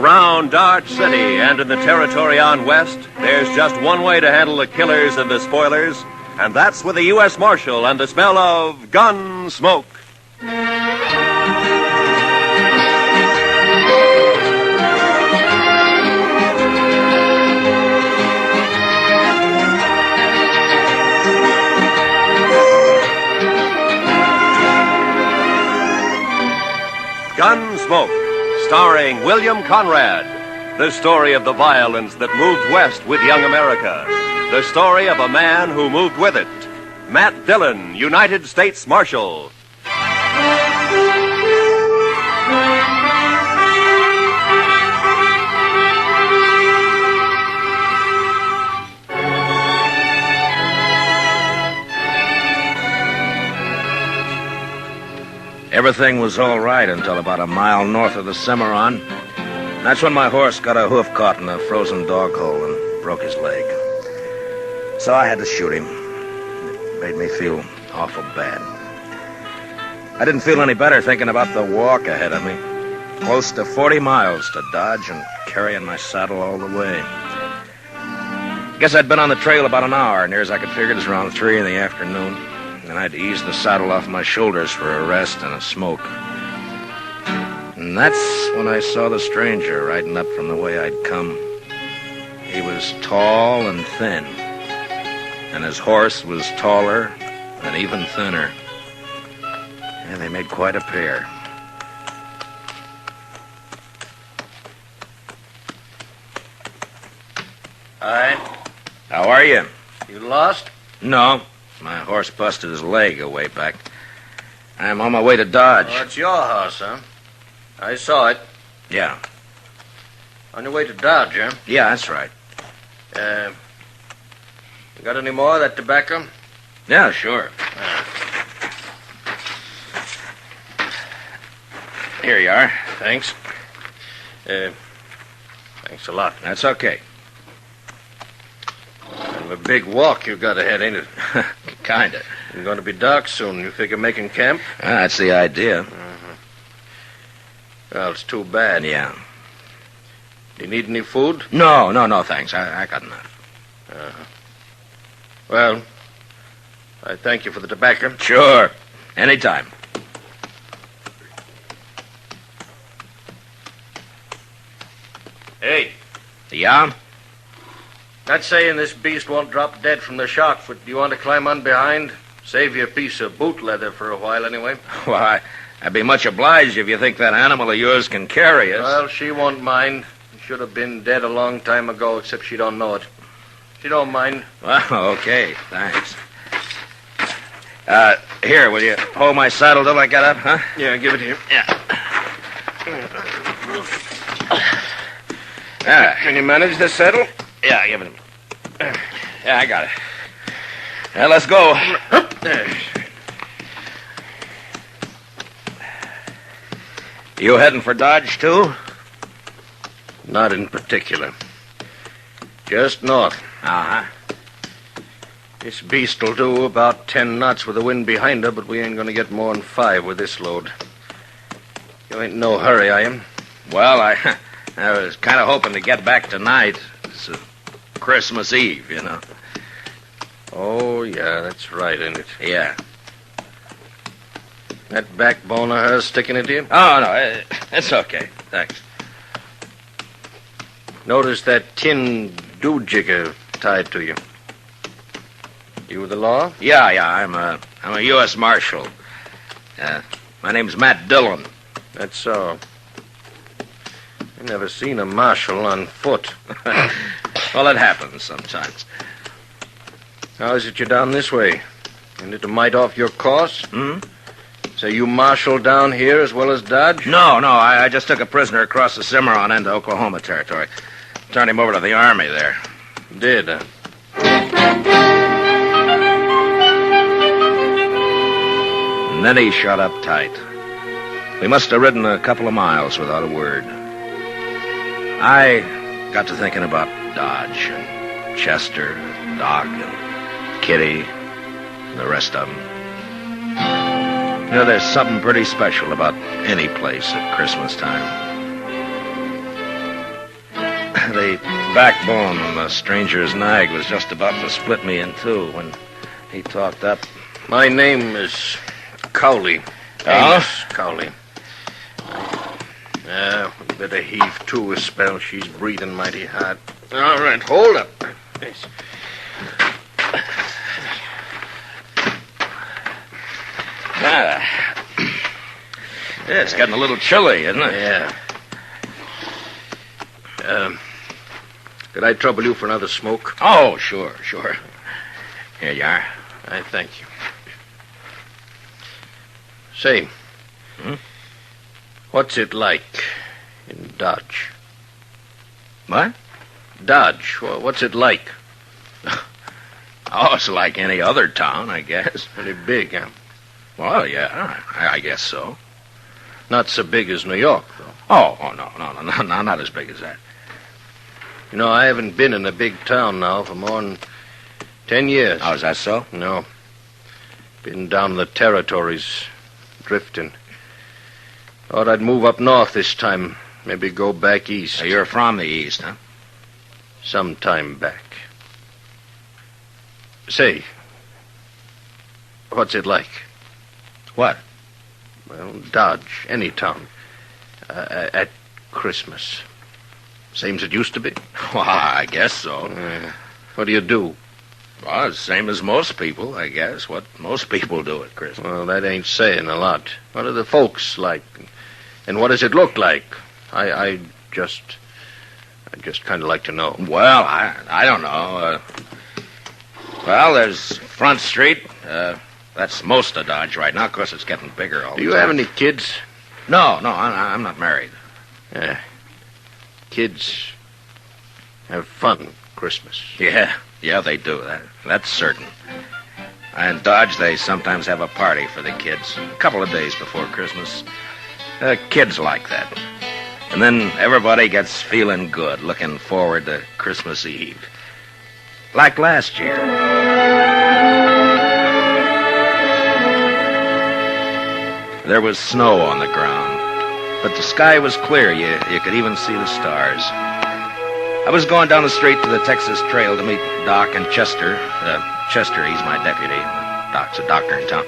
Around Dodge City and in the territory on west, there's just one way to handle the killers and the spoilers, and that's with a U.S. Marshal and the smell of Gunsmoke. Gunsmoke, starring William Conrad. The story of the violence that moved west with young America. The story of a man who moved with it. Matt Dillon, United States Marshal. Everything was all right until about a mile north of the Cimarron. That's when my horse got a hoof caught in a frozen dog hole and broke his leg. So I had to shoot him. It made me feel awful bad. I didn't feel any better thinking about the walk ahead of me. Close to 40 miles to Dodge and carrying my saddle all the way. Guess I'd been on the trail about an hour, near as I could figure it was around 3 in the afternoon. And I had to ease the saddle off my shoulders for a rest and a smoke. And that's when I saw the stranger riding up from the way I'd come. He was tall and thin, and his horse was taller and even thinner. And they made quite a pair. Hi. How are you? You lost? No. My horse busted his leg a way back. I'm on my way to Dodge. Oh, it's your house, huh? I saw it. Yeah. On your way to Dodge, huh? Yeah, that's right. You got any more of that tobacco? Yeah, sure. Here you are. Thanks. Thanks a lot. That's okay. Kind of a big walk you got ahead, ain't it? Kinda. It's going to be dark soon. You figure making camp? That's the idea. Well, it's too bad. Yeah. Do you need any food? No, thanks. I got enough. Well, I thank you for the tobacco. Sure. Anytime. Hey, Yeah? not saying this beast won't drop dead from the shock, but do you want to climb on behind? Save you a piece of boot leather for a while, anyway. Well, I'd be much obliged if you think that animal of yours can carry us. Well, she won't mind. She should have been dead a long time ago, except she don't know it. She don't mind. Well, okay. Thanks. Here, will you hold my saddle till I get up, huh? Yeah, give it here. Yeah. Ah, Can you manage this saddle? yeah, give it. Yeah, I got it. Yeah, let's go. There. You heading for Dodge, too? Not in particular. Just north. Uh-huh. This beast'll do about 10 knots with the wind behind her, but we ain't gonna get more than 5 with this load. You ain't in no hurry, are you? Well, I was kind of hoping to get back tonight. It's Christmas Eve, you know. Oh, yeah, that's right, ain't it? Yeah. That backbone of hers sticking into you? Oh, no, it's okay. Thanks. Notice that tin do-jigger tied to you. You with the law? Yeah, I'm a U.S. Marshal. My name's Matt Dillon. That's so. I never seen a marshal on foot. Well, it happens sometimes. How is it you're down this way? Ain't it a mite off your course? So you marshal down here as well as Dodge? No, I just took a prisoner across the Cimarron into Oklahoma territory. Turned him over to the Army there. Did, huh? And then he shut up tight. We must have ridden a couple of miles without a word. I got to thinking about Dodge and Chester, Doc, and Kitty, and the rest of them. You know, there's something pretty special about any place at Christmas time. the backbone on the stranger's nag was just about to split me in two when he talked up. My name is Cowley. Oh? Amos Cowley. We better heave to a spell. She's breathing mighty hard. All right, hold up. Yes. Yeah, it's getting a little chilly, isn't it? Yeah. Could I trouble you for another smoke? Oh, sure. Here you are. I thank you. Say, what's it like in Dodge? What? Dodge, what's it like? Oh, it's like any other town, I guess. Pretty big, huh? Well, yeah, I guess so. Not so big as New York, though. Oh, no, not as big as that. You know, I haven't been in a big town now for more than 10 years. Oh, is that so? No. Been down in the territories, drifting. Thought I'd move up north this time, maybe go back east. So you're from the east, huh? Some time back. Say, what's it like? What? Well, Dodge, any town. At Christmas. Same as it used to be? Well, I guess so. What do you do? Well, it's the same as most people, I guess. What most people do at Christmas. Well, that ain't saying a lot. What are the folks like? And what does it look like? I just kind of like to know. Well, I don't know. Well, there's Front Street. That's most of Dodge right now. Of course, it's getting bigger all the time. Do you have any kids? No, I'm not married. Kids have fun Christmas. Yeah, they do. That's certain. And Dodge, they sometimes have a party for the kids a couple of days before Christmas. Kids like that. And then everybody gets feeling good, looking forward to Christmas Eve. Like last year. There was snow on the ground, but the sky was clear. You could even see the stars. I was going down the street to the Texas Trail to meet Doc and Chester. Chester, he's my deputy. Doc's a doctor in town.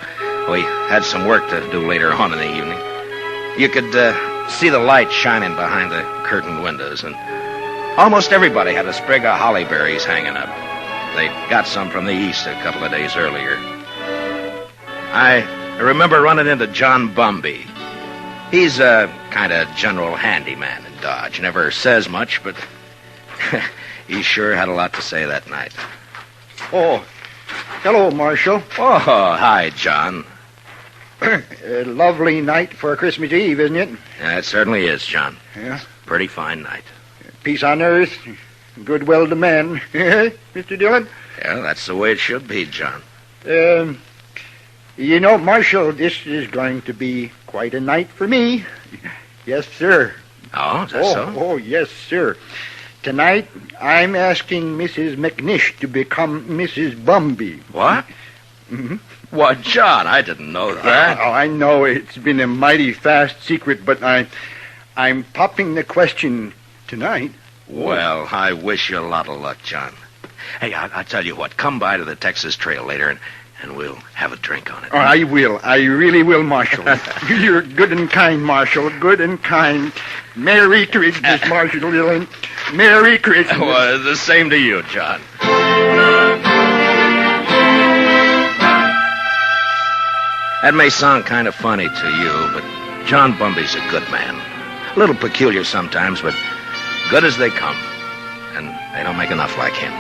We had some work to do later on in the evening. You could see the light shining behind the curtained windows, and almost everybody had a sprig of holly berries hanging up. They got some from the east a couple of days earlier. I remember running into John Bumby. He's a kind of general handyman in Dodge. Never says much, but he sure had a lot to say that night. Oh, hello, Marshal. Oh, hi, John. A lovely night for Christmas Eve, isn't it? Yeah, it certainly is, John. Yeah. Pretty fine night. Peace on earth, goodwill to men. Mr. Dillon? Yeah, that's the way it should be, John. You know, Marshal, this is going to be quite a night for me. Yes, sir. Oh, is that so? Oh, yes, sir. Tonight, I'm asking Mrs. McNish to become Mrs. Bumby. What? Mm-hmm. What, John? I didn't know that. Oh, I know it's been a mighty fast secret, but I'm popping the question tonight. Well, I wish you a lot of luck, John. Hey, I'll tell you what. Come by to the Texas Trail later, and we'll have a drink on it. Oh, I will. I really will, Marshal. You're good and kind, Marshal. Good and kind. Merry Christmas, Marshal Dillon. Merry Christmas. Well, the same to you, John. That may sound kind of funny to you, but John Bumby's a good man. A little peculiar sometimes, but good as they come. And they don't make enough like him.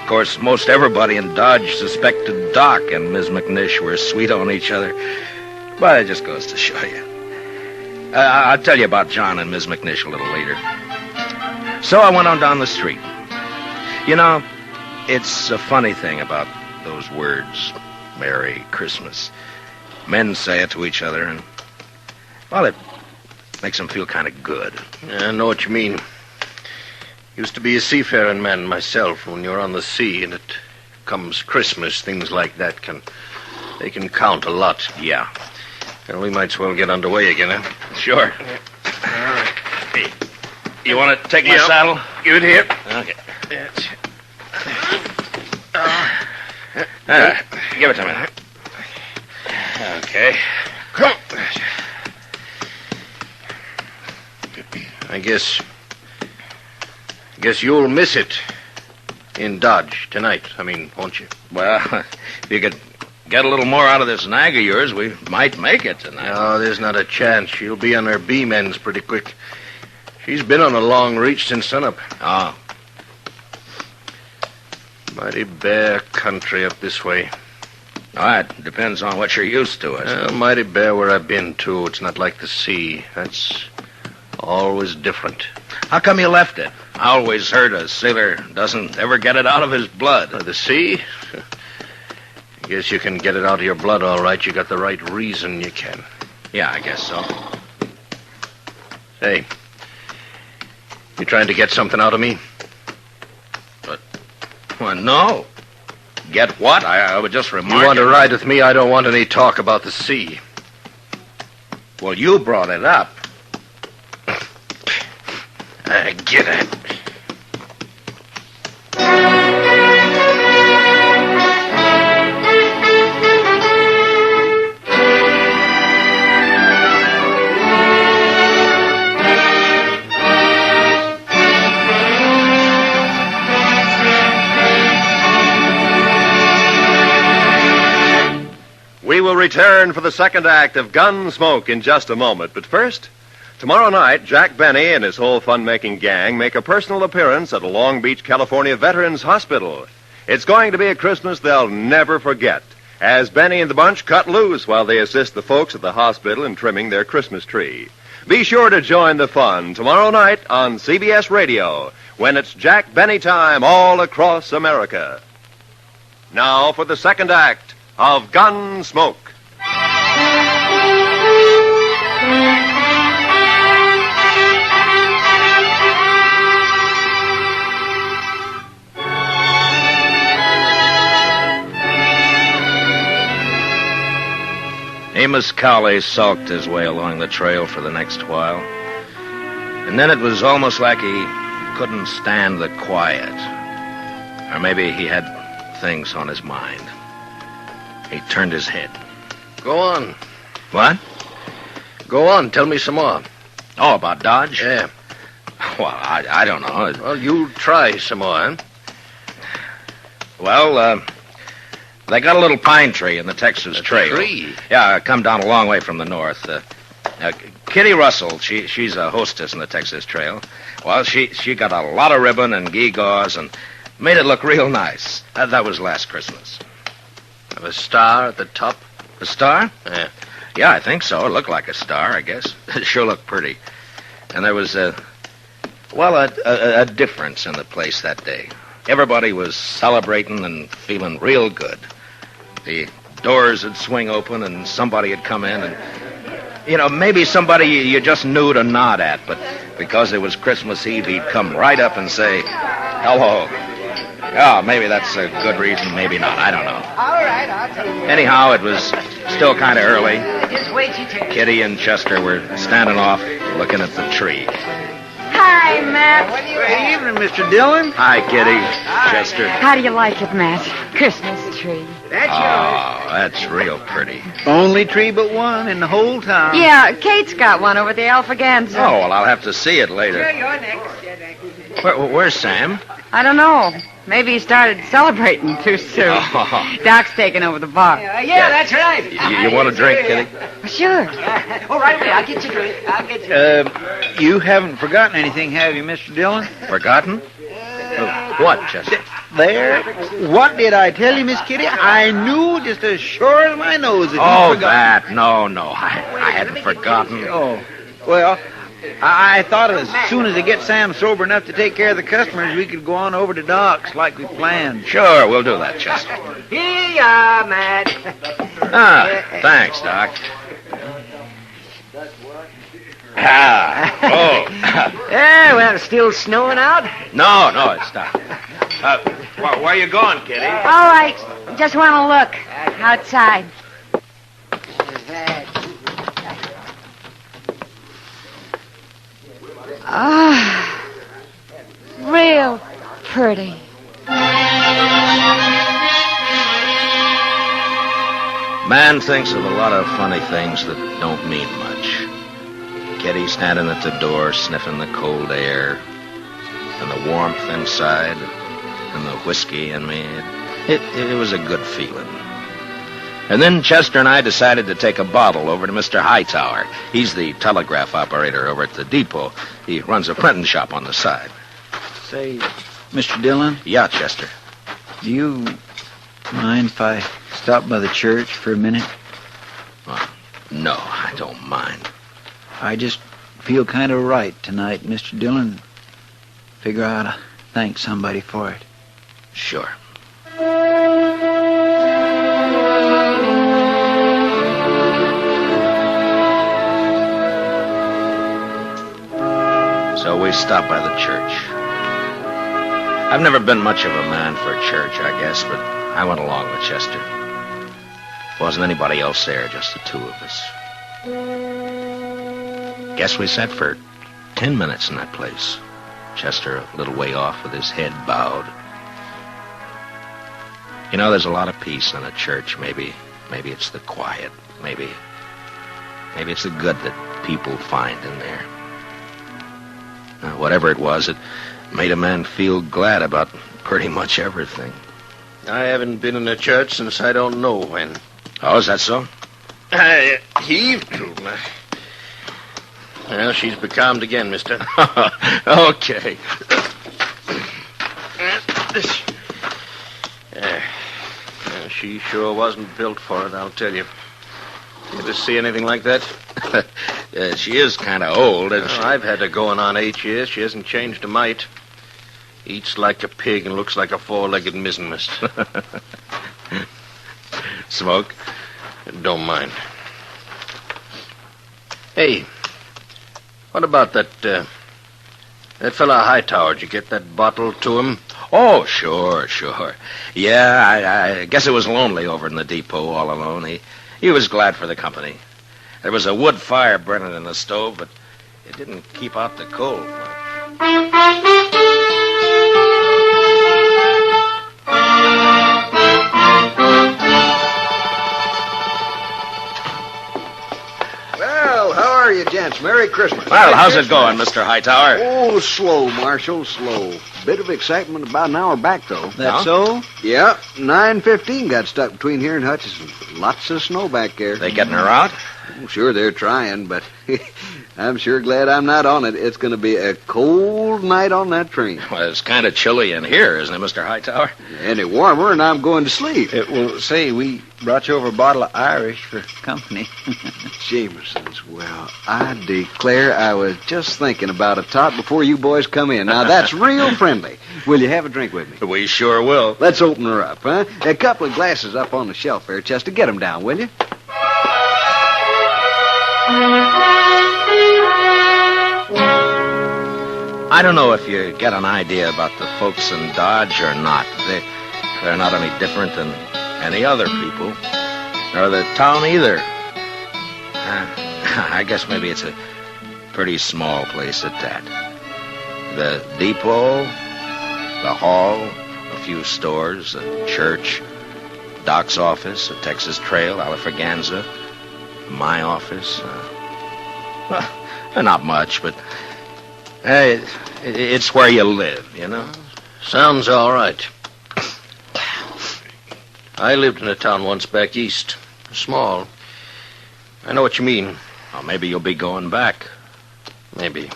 Of course, most everybody in Dodge suspected Doc and Ms. McNish were sweet on each other. But it just goes to show you. I'll tell you about John and Ms. McNish a little later. So I went on down the street. You know, it's a funny thing about those words, Merry Christmas. Men say it to each other, and, well, it makes them feel kind of good. I know what you mean. Used to be a seafaring man myself. When you're on the sea and it comes Christmas, things like that can count a lot. Yeah. Well, we might as well get underway again, huh? Sure. All right. Hey, You want to take my saddle? Give it here. Okay. That's Give it to me. Okay. Come. I guess you'll miss it in Dodge tonight. Won't you? Well, if you could get a little more out of this nag of yours, we might make it tonight. No, there's not a chance. She'll be on her beam ends pretty quick. She's been on a long reach since sunup. Oh. Mighty bare country up this way. All right, depends on what you're used to, I suppose. Mighty bare where I've been, too. It's not like the sea. That's always different. How come you left it? I always heard a sailor doesn't ever get it out of his blood. The sea? I guess you can get it out of your blood, all right. You got the right reason you can. Yeah, I guess so. Hey, you trying to get something out of me? Well, no. Get what? I would just remark. You want to ride with me? I don't want any talk about the sea. Well, you brought it up. Get it. We will return for the second act of Gunsmoke in just a moment. But first, tomorrow night, Jack Benny and his whole fun-making gang make a personal appearance at a Long Beach, California Veterans Hospital. It's going to be a Christmas they'll never forget, as Benny and the bunch cut loose while they assist the folks at the hospital in trimming their Christmas tree. Be sure to join the fun tomorrow night on CBS Radio, when it's Jack Benny time all across America. Now for the second act of Gunsmoke. Amos Cowley sulked his way along the trail for the next while. And then it was almost like he couldn't stand the quiet. Or maybe he had things on his mind. He turned his head. Go on. What? Go on. Tell me some more. Oh, about Dodge? Yeah. Well, I don't know. Well, you try some more, huh? Well, they got a little pine tree in the Texas Trail. Tree? Yeah, come down a long way from the north. Kitty Russell, she's a hostess in the Texas Trail. Well, she got a lot of ribbon and gewgaws and made it look real nice. That was last Christmas. Have a star at the top? A star? Yeah. Yeah, I think so. It looked like a star, I guess. It sure looked pretty. And there was a difference in the place that day. Everybody was celebrating and feeling real good. The doors would swing open and somebody would come in and, maybe somebody you just knew to nod at, but because it was Christmas Eve, he'd come right up and say, hello. Oh, maybe that's a good reason, maybe not. I don't know. All right, I'll tell you. Anyhow, it was still kind of early. Just wait till you take it. Kitty and Chester were standing off looking at the tree. Hi, Matt. Good evening, Mr. Dillon. Hi, Kitty. Chester. How do you like it, Matt? Christmas tree. That's Oh, that's real pretty. Only tree but one in the whole town. Yeah, Kate's got one over at the Alfaganza. Oh, well, I'll have to see it yours. later. You're next. Where's Sam? I don't know. Maybe he started celebrating too soon. Oh. Doc's taking over the bar. Yeah, that's right. You want a drink, Kitty? Sure. All right, I'll get you a drink. I'll get you. You haven't forgotten anything, have you, Mr. Dillon? Forgotten? What, Chester? There. What did I tell you, Miss Kitty? I knew just as sure as my nose that you Oh, forgot. that. No. I hadn't forgotten. Oh, well, I thought as soon as I get Sam sober enough to take care of the customers, we could go on over to Doc's like we planned. Sure, we'll do that, Chester. Here you are, Matt. Thanks, Doc. Oh. Yeah, well, it's still snowing out. No, it's not. Where are you going, Kitty? All right. Just want to look outside. Ah, real pretty. Man thinks of a lot of funny things that don't mean much. Kitty standing at the door, sniffing the cold air, and the warmth inside, and the whiskey in me. It was a good feeling. And then Chester and I decided to take a bottle over to Mr. Hightower. He's the telegraph operator over at the depot. He runs a printing shop on the side. Say, Mr. Dillon? Yeah, Chester. Do you mind if I stop by the church for a minute? Well, no, I don't mind. I just feel kind of right tonight, Mr. Dillon. Figure I ought to thank somebody for it. Sure. So we stopped by the church. I've never been much of a man for church, I guess, but I went along with Chester. Wasn't anybody else there, just the two of us. Guess we sat for 10 minutes in that place. Chester a little way off with his head bowed. You know, there's a lot of peace in a church. Maybe it's the quiet. Maybe it's the good that people find in there. Whatever it was, it made a man feel glad about pretty much everything. I haven't been in a church since I don't know when. Oh, is that so? I heaved to. Well, she's becalmed again, mister. Okay. She sure wasn't built for it, I'll tell you. You ever see anything like that? She is kind of old, isn't she? I've had her going on 8 years. She hasn't changed a mite. Eats like a pig and looks like a four-legged mizzenmast. Smoke? Don't mind. Hey, what about that fella Hightower? Did you get that bottle to him? Oh, sure. Yeah, I guess it was lonely over in the depot all alone. He was glad for the company. There was a wood fire burning in the stove, but it didn't keep out the cold. Well, how are you, gents? Merry Christmas. Well, how's it going, Mr. Hightower? Oh, slow, Marshal, slow. Bit of excitement about an hour back, though. That so? Yeah, 9:15 got stuck between here and Hutchison. Lots of snow back there. They getting her out? Oh, sure, they're trying, but I'm sure glad I'm not on it. It's going to be a cold night on that train. Well, it's kind of chilly in here, isn't it, Mr. Hightower? Any warmer, and I'm going to sleep. Well, say, we brought you over a bottle of Irish for company. Jameson's, well, I declare I was just thinking about a tot before you boys come in. Now, that's real friendly. Will you have a drink with me? We sure will. Let's open her up, huh? A couple of glasses up on the shelf there, Chester. Get them down, will you? I don't know if you get an idea about the folks in Dodge or not. They're not any different than any other people, nor the town either. I guess maybe it's a pretty small place at that. The depot, the hall, a few stores, a church, Doc's office, a Texas Trail, Alafraganza, my office. Well, not much, but it's where you live, you know? Sounds all right. I lived in a town once back east. Small. I know what you mean. Well, maybe you'll be going back. Maybe.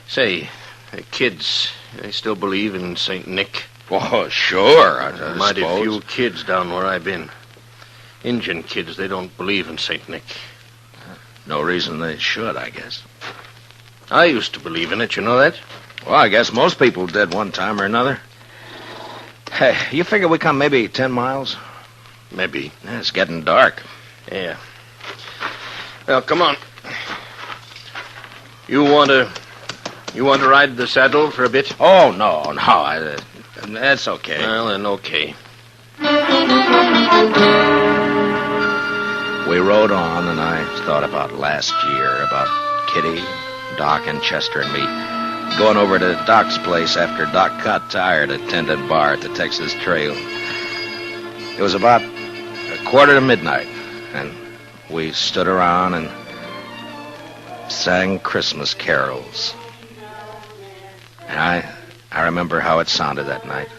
Say, the kids, they still believe in St. Nick? Oh, sure, I Mighty suppose. few kids down where I've been. Injun kids, they don't believe in St. Nick. No reason they should, I guess. I used to believe in it, you know that? Well, I guess most people did one time or another. Hey, you figure we come maybe 10 miles? Maybe. Yeah, it's getting dark. Yeah. Well, come on. You want to ride the saddle for a bit? Oh, no, that's okay. Well, then, okay. We rode on, and I thought about last year, about Kitty, Doc, and Chester, and me. going over to Doc's place after Doc got tired at Tendon Bar at the Texas Trail. It was about 1:45, and we stood around and sang Christmas carols. And I remember how it sounded that night,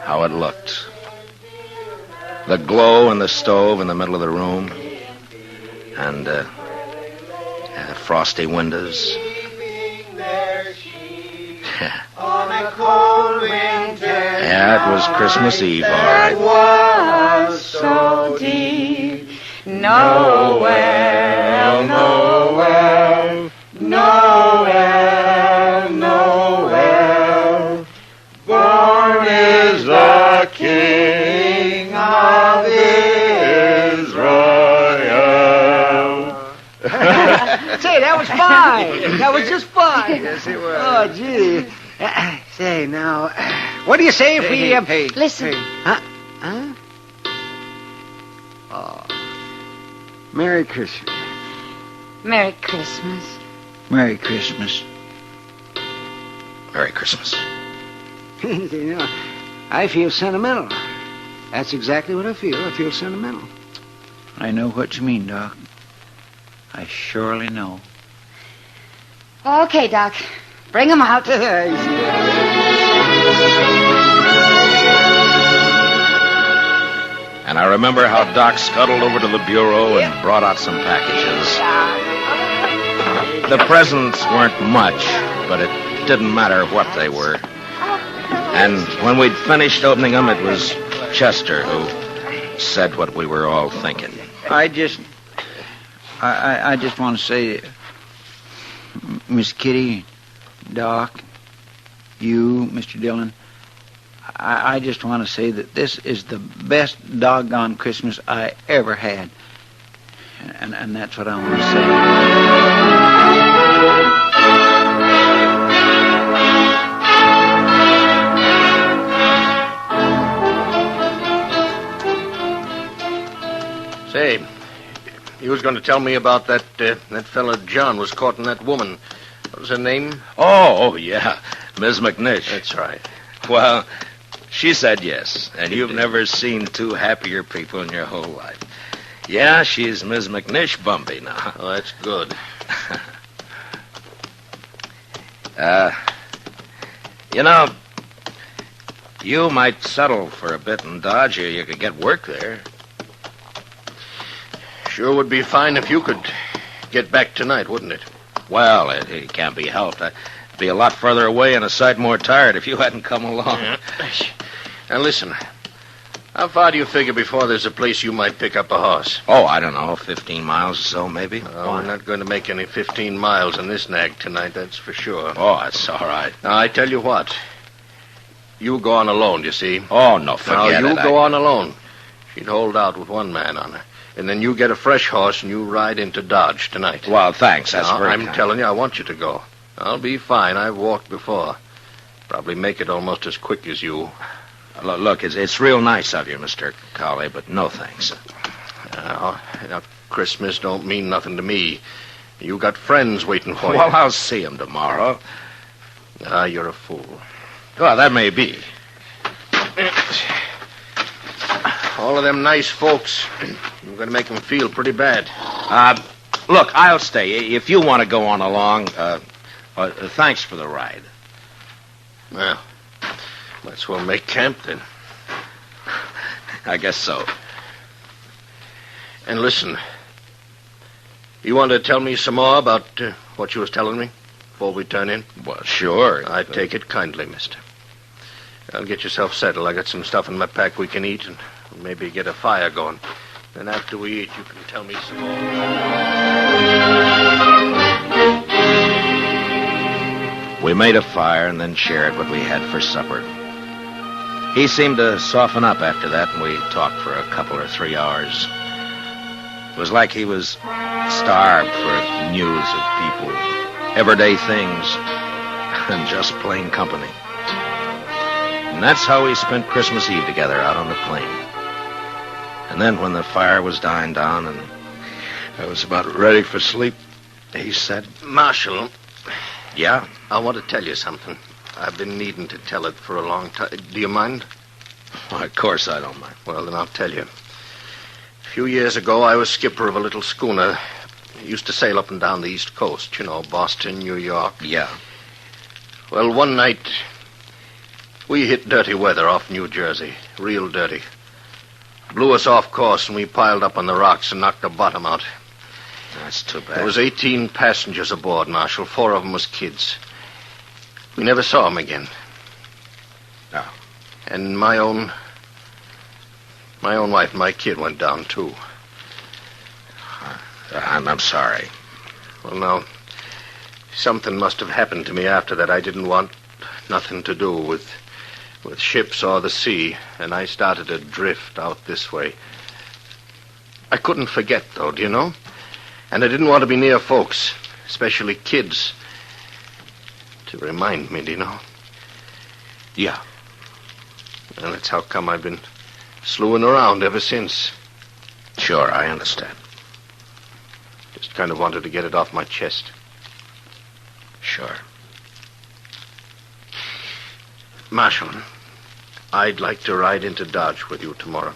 how it looked. The glow in the stove in the middle of the room, and the frosty windows. Yeah, it was Christmas Eve, all right. Was so deep. Noel, Noel, Noel, Noel. Born is the King of Israel. Say, that was fine. That was just fine. Yes, it was. Oh, gee. Say, now, what do you say if we... Listen. Huh? Oh. Merry Christmas. Merry Christmas. Merry Christmas. Merry Christmas. You know, I feel sentimental. That's exactly what I feel. I feel sentimental. I know what you mean, Doc. I surely know. Okay, Doc. Bring him out. And I remember how Doc scuttled over to the bureau and brought out some packages. The presents weren't much, but it didn't matter what they were. And when we'd finished opening them, it was Chester who said what we were all thinking. I just want to say, Miss Kitty, Doc, you, Mr. Dillon, I just want to say that this is the best doggone Christmas I ever had. And that's what I want to say. Say, you was going to tell me about that fella John was courting that woman. What was her name? Oh, yeah, Ms. McNish. That's right. Well, she said yes, and you've never seen two happier people in your whole life. Yeah, she's Ms. McNish Bumby now. Oh, that's good. You know, you might settle for a bit in Dodge, or you could get work there. Sure would be fine if you could get back tonight, wouldn't it? Well, it can't be helped. I'd be a lot further away and a sight more tired if you hadn't come along. Yeah. Now, listen. How far do you figure before there's a place you might pick up a horse? Oh, I don't know, 15 miles or so, maybe. Oh, we're not going to make any 15 miles in this nag tonight, that's for sure. Oh, that's all right. Now, I tell you what. You go on alone, you see. Oh, no, forget now, it. you go on alone. She'd hold out with one man on her. And then you get a fresh horse and you ride into Dodge tonight. Well, thanks. That's now, very I'm kind. telling you, I want you to go. I'll be fine. I've walked before. Probably make it almost as quick as you. Look, it's real nice of you, Mr. Cowley, but no thanks. Now, Christmas don't mean nothing to me. You got friends waiting for you. Well, I'll see him tomorrow. You're a fool. Well, that may be. All of them nice folks, you're going to make them feel pretty bad. Look, I'll stay. If you want to go on along, thanks for the ride. Well, might as well make camp then. I guess so. And listen, you want to tell me some more about what you was telling me before we turn in? Well, sure. I take it kindly, mister. I'll get yourself settled. I got some stuff in my pack we can eat and maybe get a fire going. Then after we eat, you can tell me some more. We made a fire and then shared what we had for supper. He seemed to soften up after that, and we talked for a couple or 3 hours. It was like he was starved for news of people, everyday things, and just plain company. And that's how we spent Christmas Eve together out on the plain. And then when the fire was dying down and I was about ready for sleep, he said, Marshal, Yeah? I want to tell you something. I've been needing to tell it for a long time. Do you mind? Why, of course I don't mind. Well, then I'll tell you. A few years ago, I was skipper of a little schooner. Used to sail up and down the East Coast, Boston, New York. Yeah. Well, one night, we hit dirty weather off New Jersey. Real dirty. Blew us off course, and we piled up on the rocks and knocked the bottom out. That's too bad. There was 18 passengers aboard, Marshal. 4 of them was kids. We never saw them again. No. And my own wife and my kid went down, too. I'm sorry. Well, now, something must have happened to me after that. I didn't want nothing to do with ships or the sea, and I started to drift out this way. I couldn't forget, though, do you know? And I didn't want to be near folks, especially kids, to remind me, do you know? Yeah. And that's how come I've been slewing around ever since. Sure, I understand. Just kind of wanted to get it off my chest. Sure. Marshal, I'd like to ride into Dodge with you tomorrow.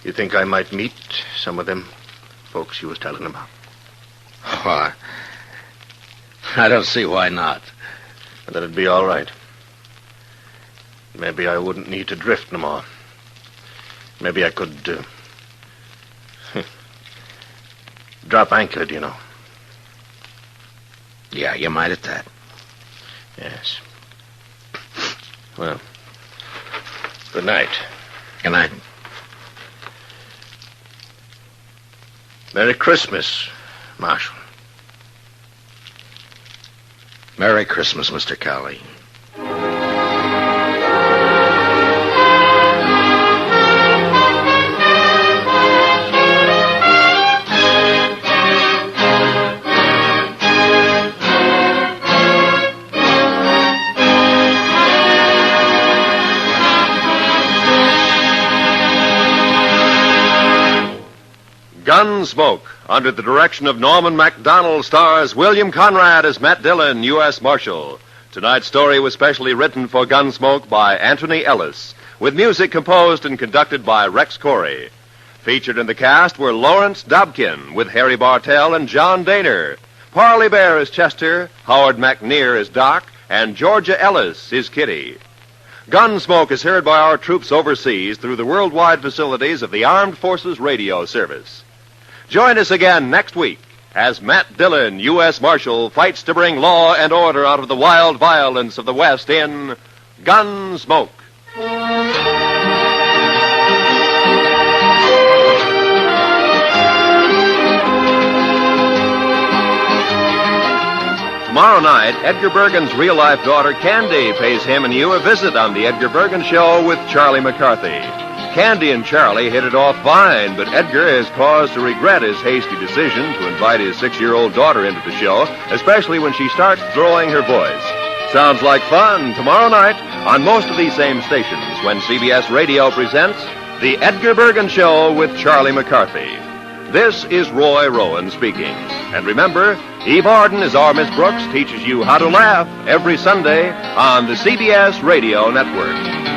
You think I might meet some of them folks you was telling about? Why? I don't see why not. That'd be all right. Maybe I wouldn't need to drift no more. Maybe I could, drop anchor, do you know? Yeah, you might at that. Yes. Well, good night. Good night. Merry Christmas, Marshal. Merry Christmas, Mr. Cowley. Gunsmoke, under the direction of Norman MacDonald, stars William Conrad as Matt Dillon, U.S. Marshal. Tonight's story was specially written for Gunsmoke by Anthony Ellis, with music composed and conducted by Rex Corey. Featured in the cast were Lawrence Dobkin, with Harry Bartell and John Daner. Parley Bear as Chester, Howard McNear as Doc, and Georgia Ellis is Kitty. Gunsmoke is heard by our troops overseas through the worldwide facilities of the Armed Forces Radio Service. Join us again next week as Matt Dillon, U.S. Marshal, fights to bring law and order out of the wild violence of the West in Gunsmoke. Tomorrow night, Edgar Bergen's real-life daughter, Candy, pays him and you a visit on The Edgar Bergen Show with Charlie McCarthy. Candy and Charlie hit it off fine, but Edgar is cause to regret his hasty decision to invite his 6-year-old daughter into the show, especially when she starts throwing her voice. Sounds like fun tomorrow night on most of these same stations when CBS Radio presents The Edgar Bergen Show with Charlie McCarthy. This is Roy Rowan speaking. And remember, Eve Arden, as our Miss Brooks, teaches you how to laugh every Sunday on the CBS Radio Network.